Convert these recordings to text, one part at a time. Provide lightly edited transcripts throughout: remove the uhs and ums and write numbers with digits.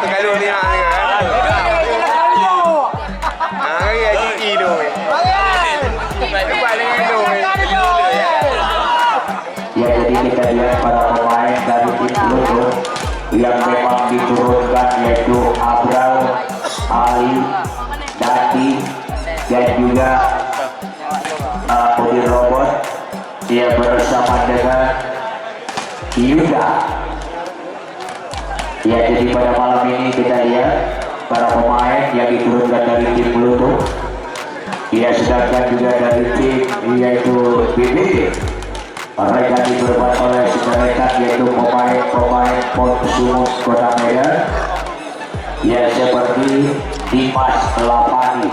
Kalau ni hang kan. Ah, ya gigi tu. Paling itu. Ya, jadi kita lihat para pemain dari tim Pluto yang memang diturunkan yaitu Abral, Ali, Dati, dan juga Putih Robot. Dia bersama dengan Yuda. Ya, jadi pada malam ini kita lihat para pemain yang diturunkan dari tim Pluto. Ya, sedangkan juga dari tim yaitu BBD. Mereka diperbuat oleh mereka yaitu pemain-pemain Ponsumus Kota Medan. Ya, seperti Dimas Lapani.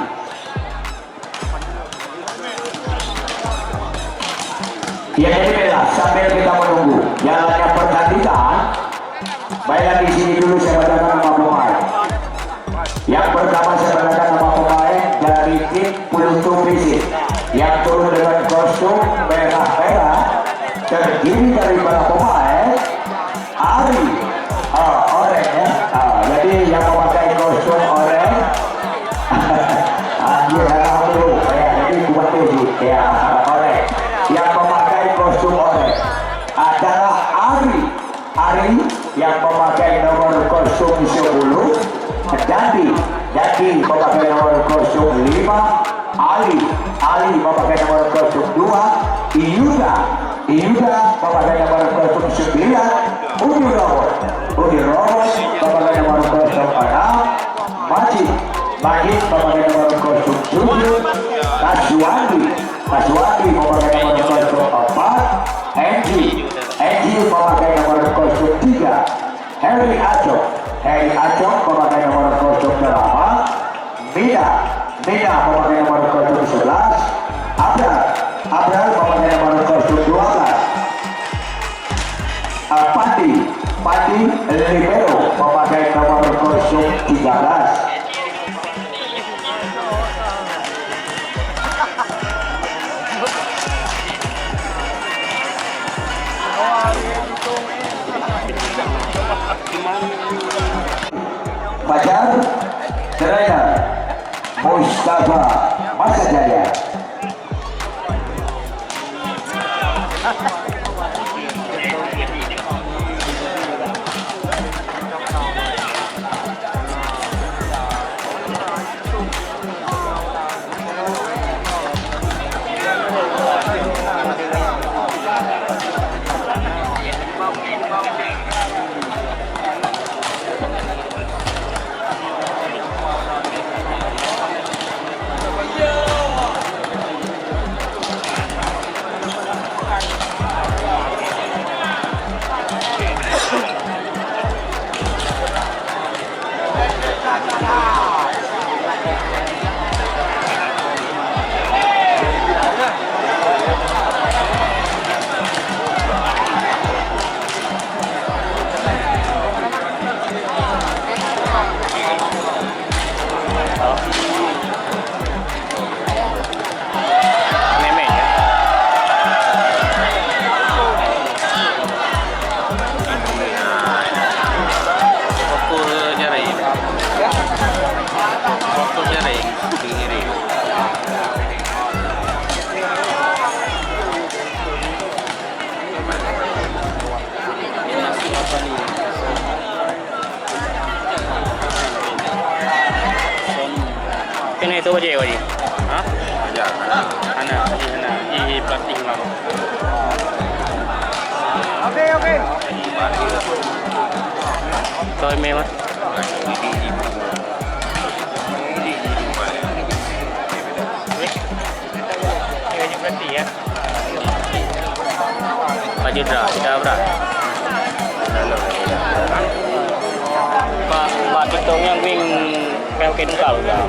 Ya, jadi baiklah, sambil kita menunggu jalannya pertandingan, baiklah di sini dulu saya bacakan nama pemain. Yang pertama saya bacakan nama pemain dari tim Pluto Visit yang turun dengan kostum merah-merah, terdiri dari para pemain Ari, oranye ya. Jadi yang memakai kostum oranye, anjir dulu ya, jadi buat ini ya oranye. Yang memakai kostum oranye adalah Ari yang memakai nomor kostum 10, jadi memakai nomor kostum 5, Ali memakai nomor kostum 2, Yuda memakai nomor kostum 9, Udi Robot memakai nomor kostum 6, Majid memakai nomor kostum 7, Kaswandi memakai nomor kostum 4, Enji memakai nomor kostum 3, Heri Acok memakai nomor kostum 8, Mida memakai nomor kostum 11, Abrar memakai nomor kostum 12, Pati Libero memakai nomor kostum 13. Fajar Trainer Mustafa Masajaya. Ini itu aja ya, Wadi? Hah? Ya, anak, di plastik lah. Oke. Kau memang. Ini plastik ya. Baju dah berapa? Pak Tito yang wing pelkin kau ya.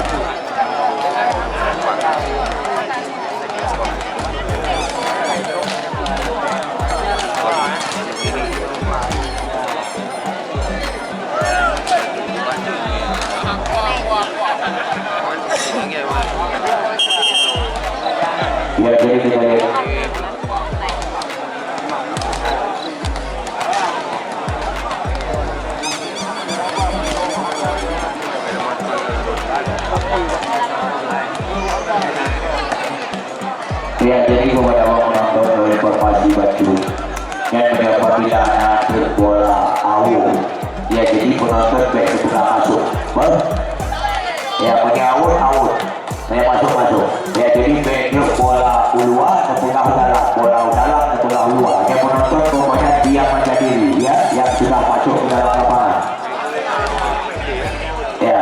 Ya, jadi kita lihat Ya, jadi kepada penonton oleh Perpasi Batu yang mendapati dana bola awal. Ya, jadi penonton baik buka masuk. Ya, pakai awal. Saya masuk. Ya, jadi baik bola luar ke tengah dalam, bola dalam ke tengah luar. Yang penonton pokoknya diam saja diri, ya, yang sudah masuk ke dalam lapangan. Ya,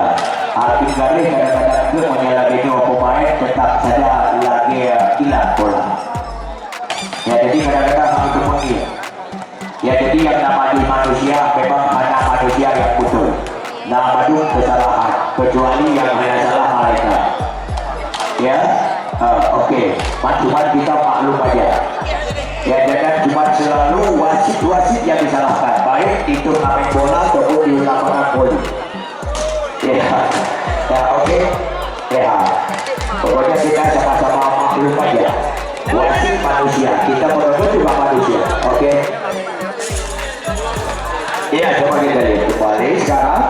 arti garis kadang-kadang juga menyalahkan pemain tetap saja lagi hilang bola. Ya, jadi kadang-kadang kami kemudian. Ya, jadi yang namanya manusia memang hanya manusia yang betul. Nama itu kesalahan, kecuali yang hanya salah mereka. Ya, oke. Cuma kita maklum aja. Ya, jangan cuma selalu wasit yang disalahkan. Baik itu main bola ataupun di lapangan voli. Ya, oke. Ya, pokoknya kita sama-sama maklum aja. Wasit manusia, kita benar-benar juga manusia. Oke. Iya, coba kita lihat kembali sekarang.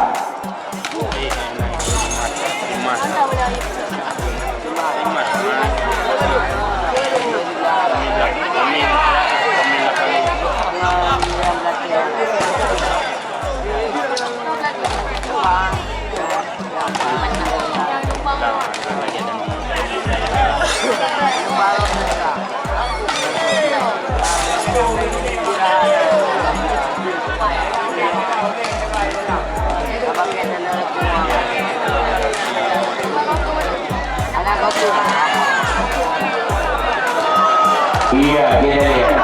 Iya, kita lihat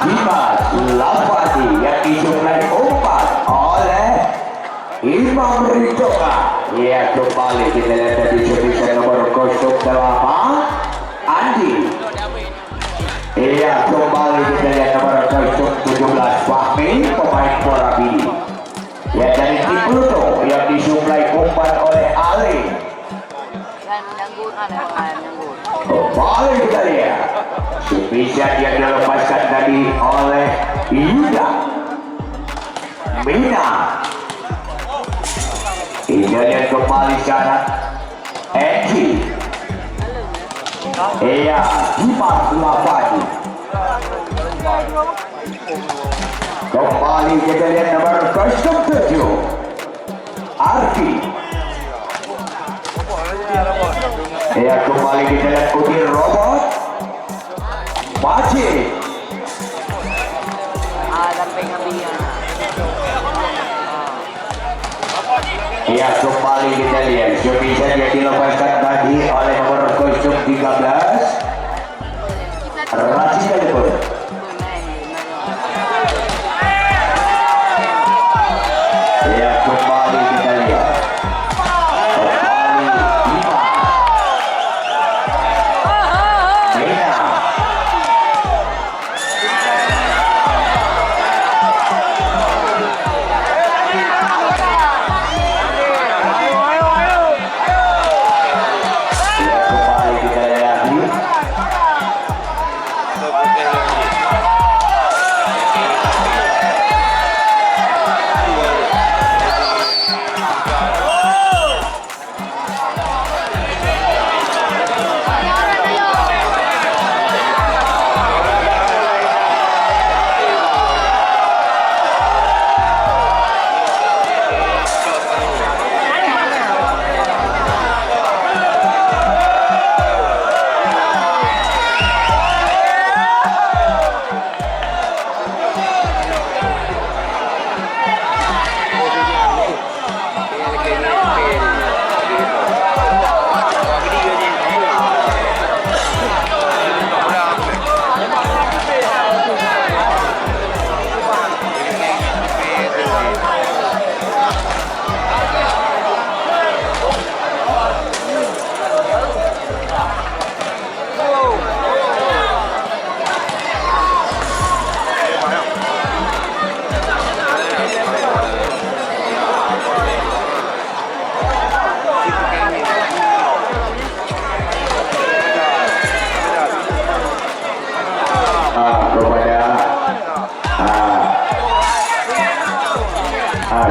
Dimas Lafati yang disuplai umpan oleh Imam Ridhoka. Iya, kembali kita lihat dari servis nomor 08 Andi. Iya, kembali kita lihat nomor 17 Fahmi, pemain Porabini. Ya, dari tim Pluto yang disuplai umpan oleh Ali. Kembali kita lihat bisa yang dilepaskan tadi oleh Yuda Mina. Ini yang kembali sekarang Eki. Iya, Dimas Lafati. Kembali kita lihat nomor 07 Arfi. Ya, kembali kita lihat Udin Robot Majid. Ya, kembali kita lihat bisa yang dilepaskan tadi oleh nomor 13 Rashid Alipur. Ya, kembali kita lihat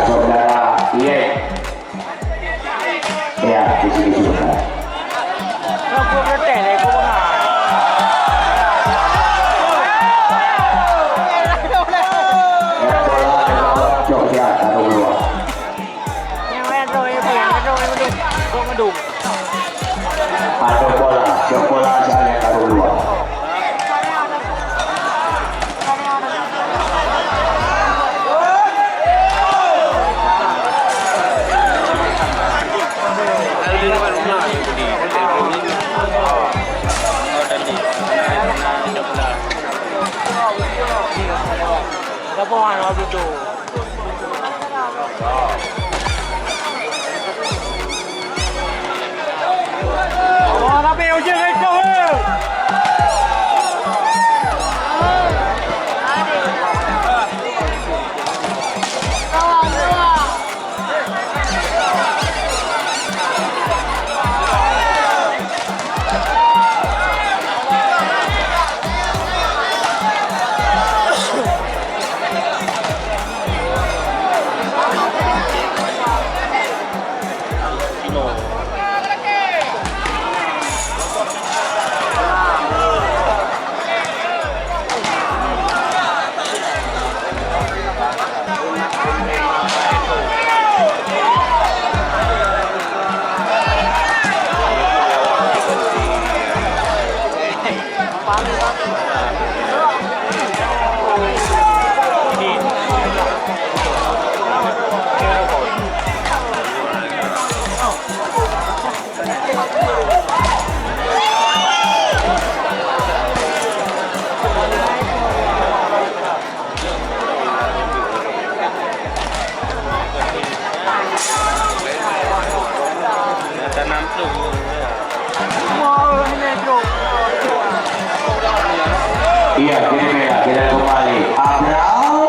saudara Ye. Ya, di sini juga. tadi. Nah, sebelah. Lapangan waktu itu. Oh, tapi ujian itu. Iya, kiri merah, kita kembali. Abraham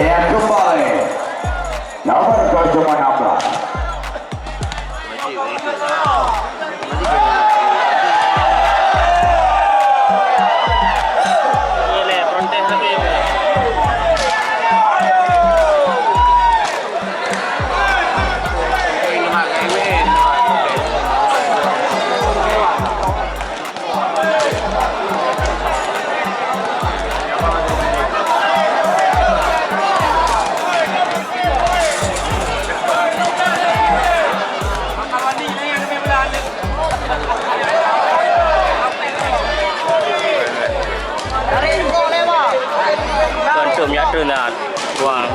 yang kembali. Nomor 16. Konsumnya donat, uang.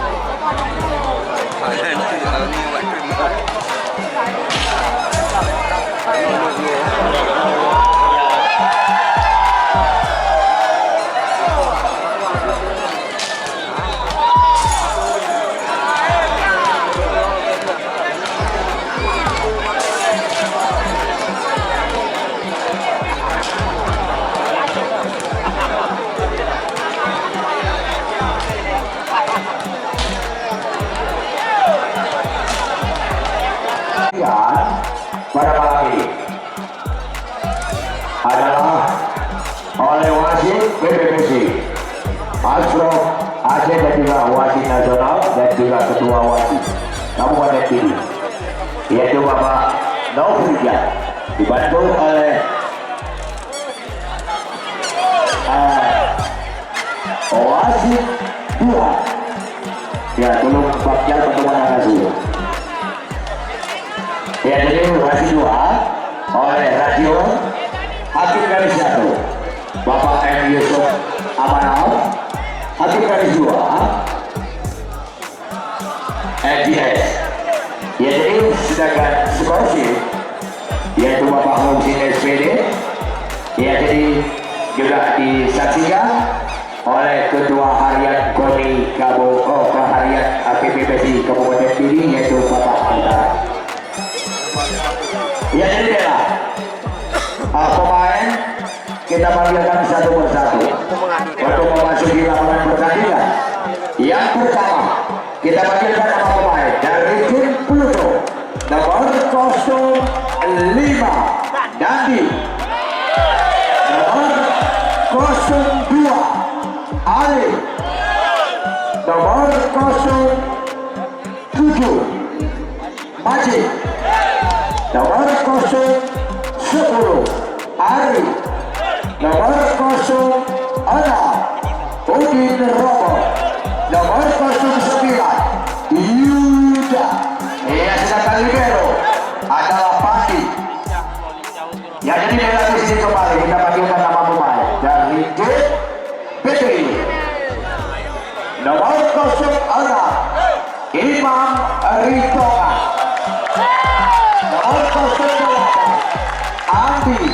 Pada malam ini adalah oleh wasit PBBC Asrof Aceh dan juga wasit nasional dan juga ketua wasit Kabupaten Pidi, yaitu Bapak Naufrijan, dibantu oleh wasit 2 ya tolong bagian pertemuan hasil. Ya, jadi wasit 2 oleh Radio Hakim Garis 1 Bapak M. Yusuf Amanal, Hakim Garis 2 FGS. Ya, jadi sedangkan skorsif yaitu Bapak Husin SPD, ya jadi juga disaksikan oleh Ketua Harian KONI Harian APPPC Kabupaten Pidi, yaitu Bapak Antar. Ya, jadi pemain kita panggilkan satu persatu untuk memasuki lapangan pertandingan. Yang pertama kita panggilkan nama pemain dari tim Pluto, nomor 05 Dandi, nomor 02 Ali, nomor 07 Majid, nomor 010 Ari, nomor 06 Udin Romo, nomor 09 Yuda. Sedangkan libero adalah Pati. Ya, jadi dari lagi sini kembali kita panggilkan nama pemain dari JPT nomor 0 Imam Ritonga. Nomor 08 Andi.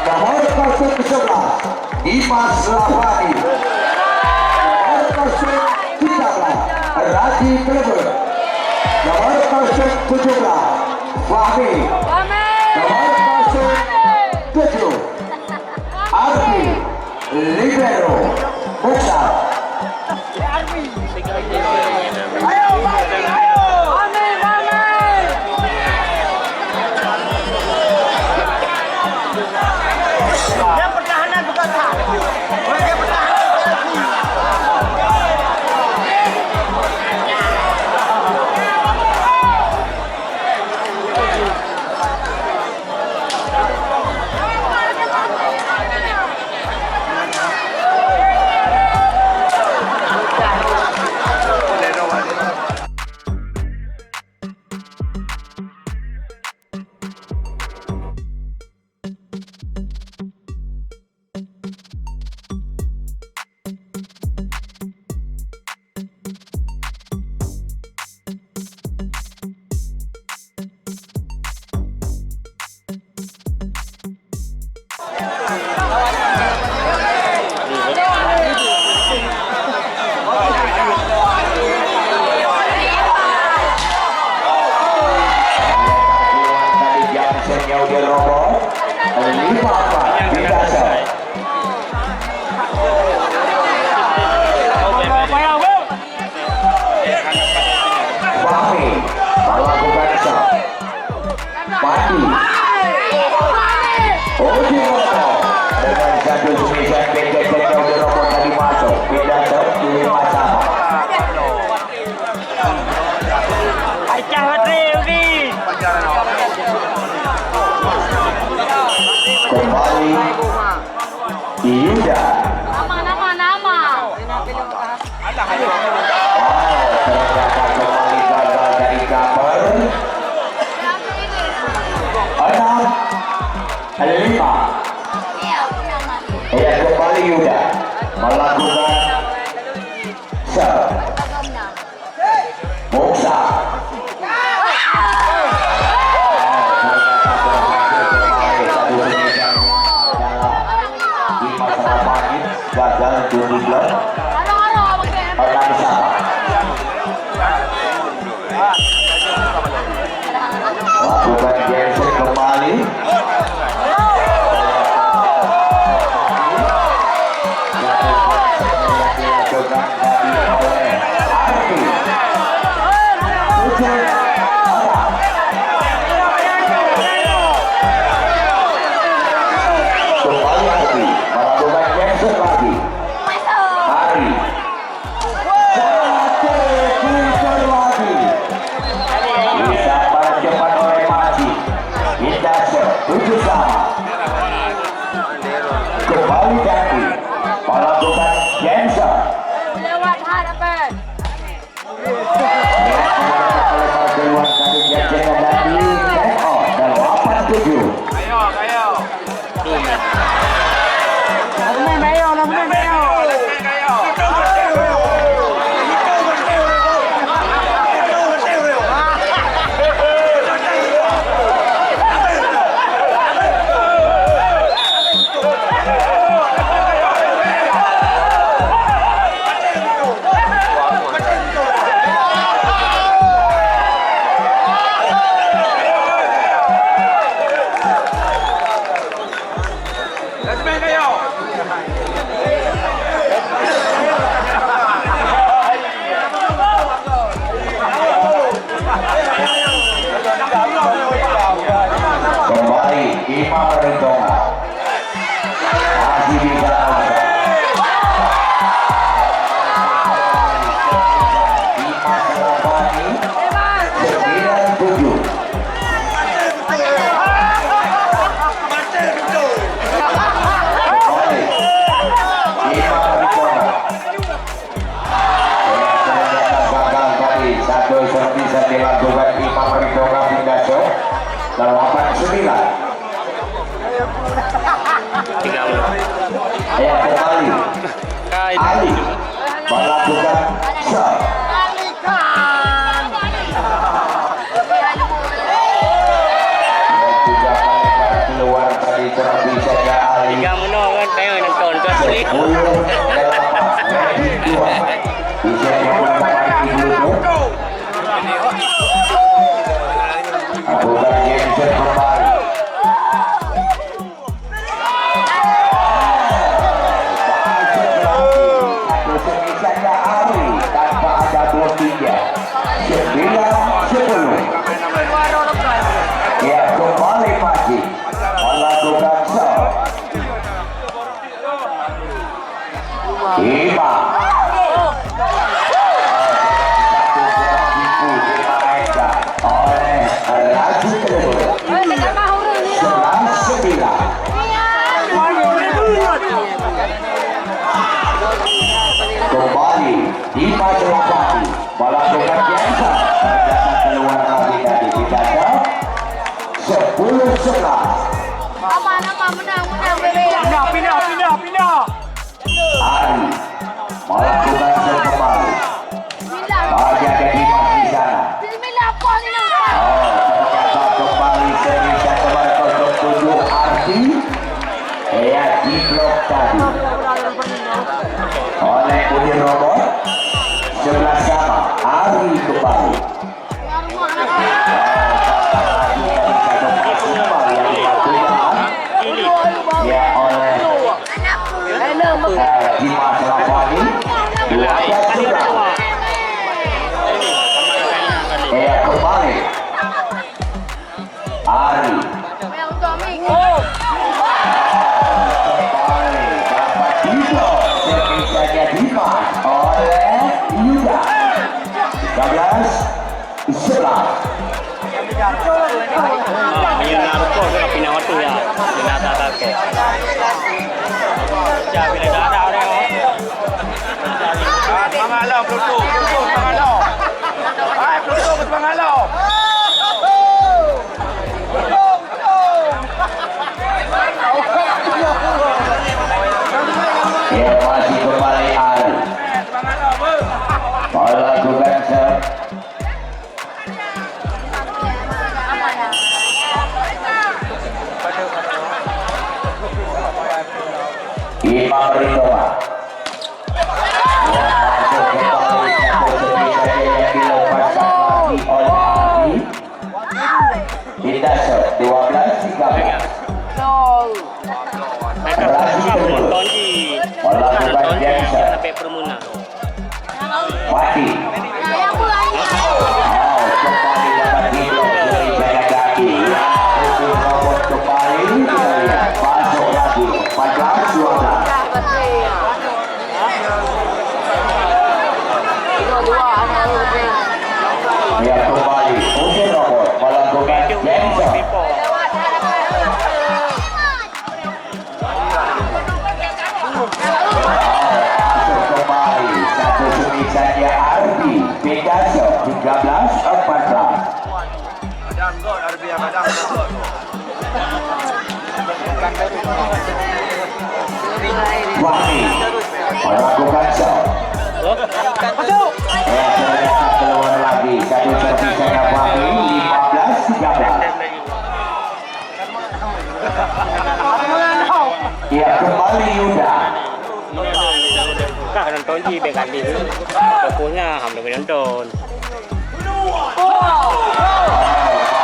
Nomor 11 Dimas Lavani. Nomor 13 Raji Kleber. Nomor 17 Fahmi. Nomor 7 Arfi Libero Mukhtar. Kembali Yuda. Nama. Ternyata kembali gagal dari cover. 6-5. Ya, kembali Yuda melakukan serve. Moksa. Gagal juri blok. Lakukan geser kembali. Kembali Jaki melakukan Jensen. Lewat hadapan. Kembali Imam Ritonga. Masih bisa Imam Lavani 97. Imam Ritonga. Gagal tadi satu servis dilakukan Imam Ritonga pindah shot. 8-9. Ya, kembali Ali melakukan serve. Ya, kembali maju melakukan shot. 5 oleh Raji Telepon 11-9. Kembali di Majapahit melakukan biasa terdapat keluar lagi dari Bidasa 10-11. Aman, menang, bebe. Ari melakukan set kembali. Bagi ada di sana. Bismillah, Ternyata kembali serisa kembali 07 Arti. Ya di blok tadi oleh Udin Robot. 11 sama Ari kembali. Ya oleh Dimas Rafani 12-11. Ya kembali Ari kembali dapat diblok servisanya Dimas oleh Yuda 13-11. Menyunar ko sa pinang waktu ya. Pinatatat ko. Siya, pinagdada ko rin ako. Pangalaw, Pluto, pangalaw. Ay, Pluto, pangalaw. Ya masih kembali Ari melakukan set. Imam Ridwan masuk kembali satu servisanya yang dilepaskan lagi oleh Ari. Indah shot 12-13. Raji Telepon melakukan biasa. Sampai permuna. Mati. Kembali dapat diblok servisanya kaki. Untuk robot kembali kita lihat masuk lagi 14-12. Ya kembali Udin Robot melakukan biasa. Masuk kembali satu servisanya Ardi Pegaso 13-14. Madam God, Arabia, madam God. Wahid melakukan shot. Ternyata keluar lagi satu servisanya Wahid 15-13. Ya kembali Yuda. Kak nonton di bengkel di tokonya hampir nonton.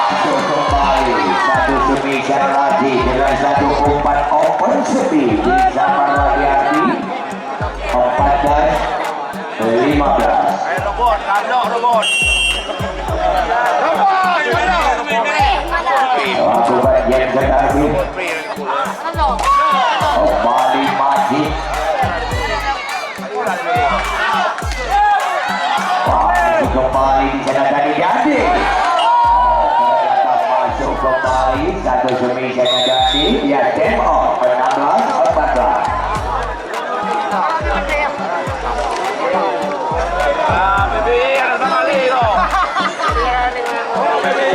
Masuk kembali satu servisnya lagi dengan satu umpan open speed di zaman Radiati 14-15. Ay, robot, robot. Lakukan yang terakhir kembali Majid. Masuk kembali di sana tadi jadi. Ternyata masuk kembali satu servisanya jadi. Ya game on 16-14. Bebe, ada sama Liro. Oh, bebe,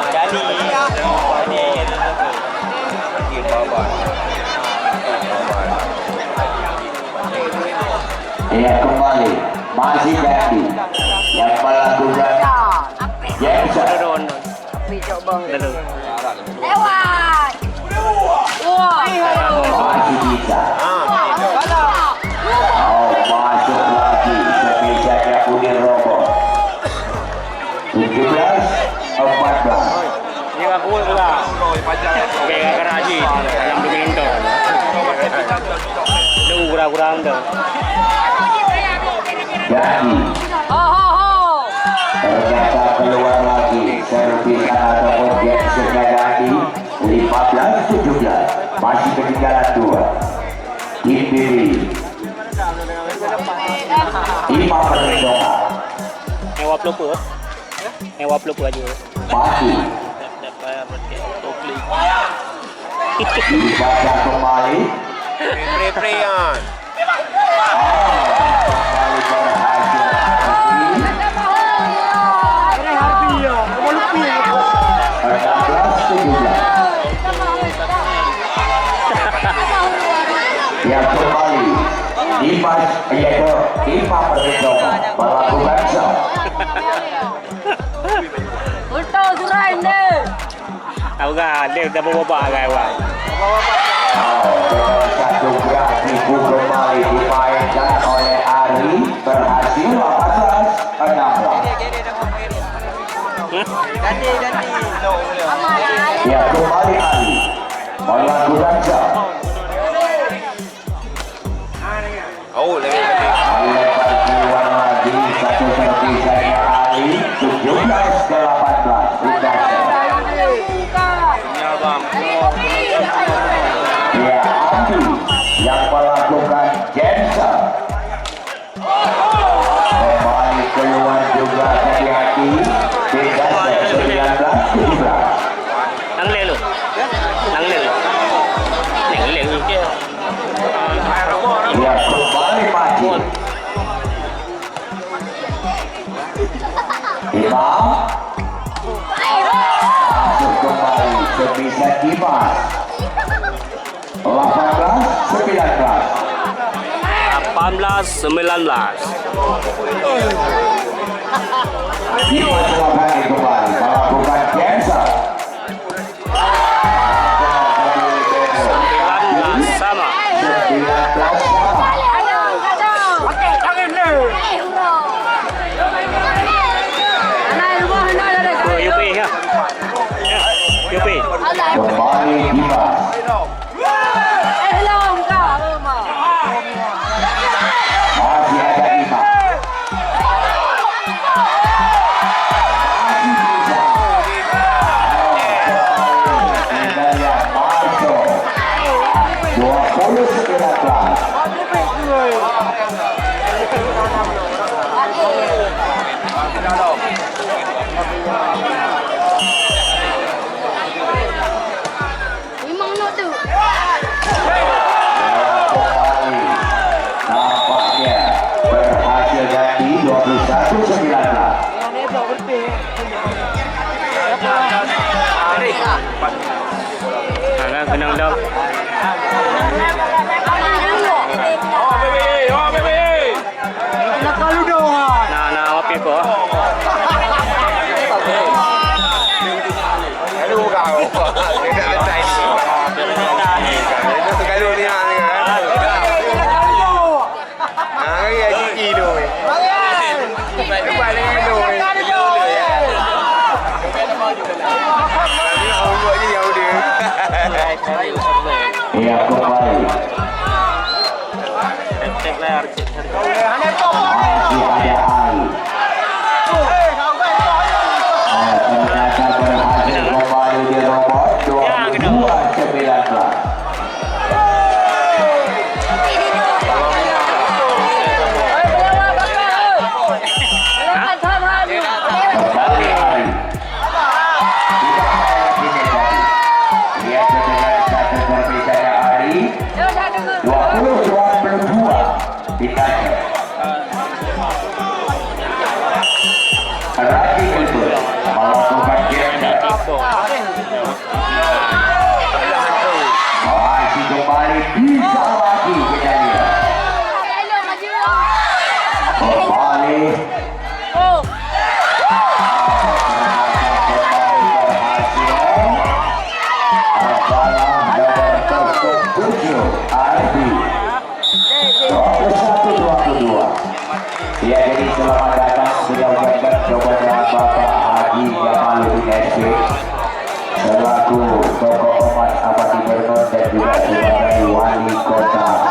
Jadi Ia kembali masih Gandhi yang melakukan Jackson. Lewat. Wah. Masih bisa. Oh, masuk lagi sebisanya Uni Robo. 17-14. Ni aku pula. Kayak Karachi yang begini tu. Dia kurang-kurang tu. Jadi ternyata keluar lagi servisan ataupun Jackson Gandhi 15-17. Masih ketinggalan 2. Tim Billy 5 perlindungan. Ewa pelupur. Ewa pelupur aja. Mati dibaca kembali. Pre-prean. Kembali berhasil. 16-17. Yang kembali Dimas yaitu 5 perlindungan melakukan shot. Betul surai ni. Aku kan dia dah bawa kan awak. Dengan satu gerak tipu kembali dimainkan oleh Ari berhasil 18-16. Ya kembali Ari melakukan shot. Oh, lebih. Lepas keluar lagi satu servisanya Ari 17-18. Ya Andi yang melakukan Jensen. Kembali keluar juga hati-hati. 19-17. Nang le lu. Nang le lu. Nang le lu ke. Ya kembali maju. Imam masuk kembali sebisa Dimas. 18-19. 18-19. Dimas melakukan kembali melakukan Jensen. 19 sama. 19 sama. UP ya. UP. Kembali Dimas. Masih ada Imam. Masih bisa. Kita lihat masuk. 20-19. Memang nak tu. Kembali. Nampaknya berhasil ganti 21-19. Nah, kenang dah. Oh, baby. Oh, baby. Nah, apa ko? Aduh kau. Dia tak letak ini. Dia sekali ni nak ni kan. Ah, ya gigi tu. Dia balik tu. Tapi aku buat je yang dia. Ia kembali. Cek layar. Masih ada Ari. Ternyata berhasil kembali di robot 22-19. Kembali Ari. Lihat dengan satu servisanya Ari 20-22. Ditanya Raki Gilbert melakukan Jensen. Masih kembali bisa lagi kita lihat.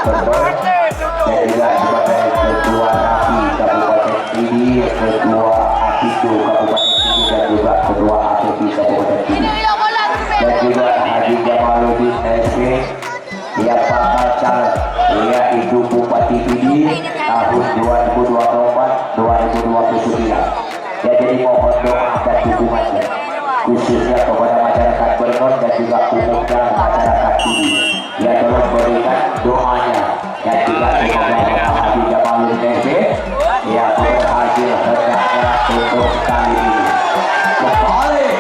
Tonton dan juga sebagai Ketua Rapi Kabupaten Pidi, Ketua Akitu Kabupaten Pidi dan juga Ketua APP Kabupaten Pidi dan juga Haji Jamaluddin SP yang bakal calon yaitu Bupati Pidi tahun 2024-2029. Jadi mohon doa dan dukungannya khususnya kepada masyarakat Bernor dan juga umumnya masyarakat Pidi. Ya tolong berikan doanya dan juga semoga Bapak Haji Jamaluddin SP yang berhasil hendaknya untuk kali ini. Kembali.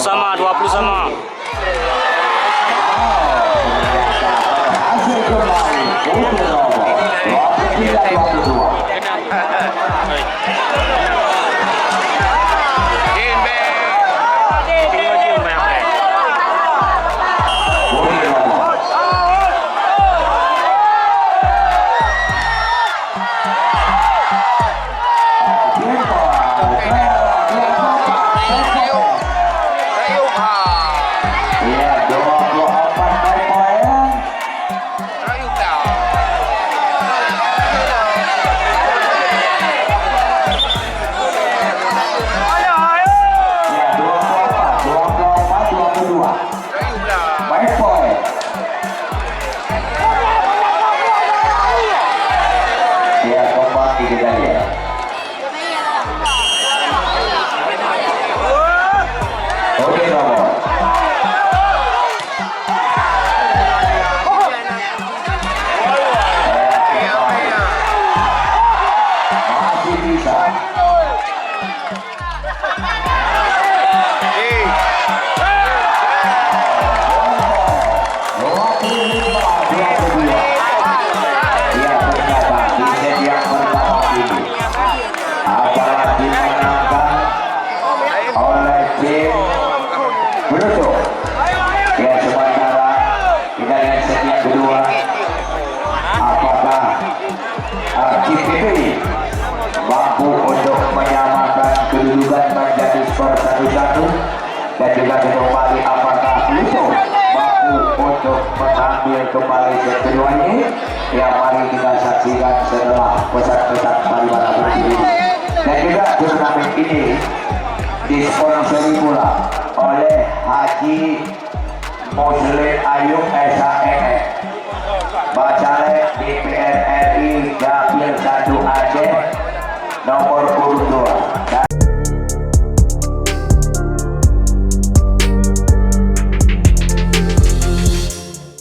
Sama 20 sama. Hasil kembali untuk nomor 1-1 dan juga kembali apakah Pluto mampu untuk mengambil kembali set kedua ini. Ya mari kita saksikan setelah pesan-pesan pariwara berdiri. Dan juga turnamen ini disponsori pula oleh Haji Muslim Ayub SH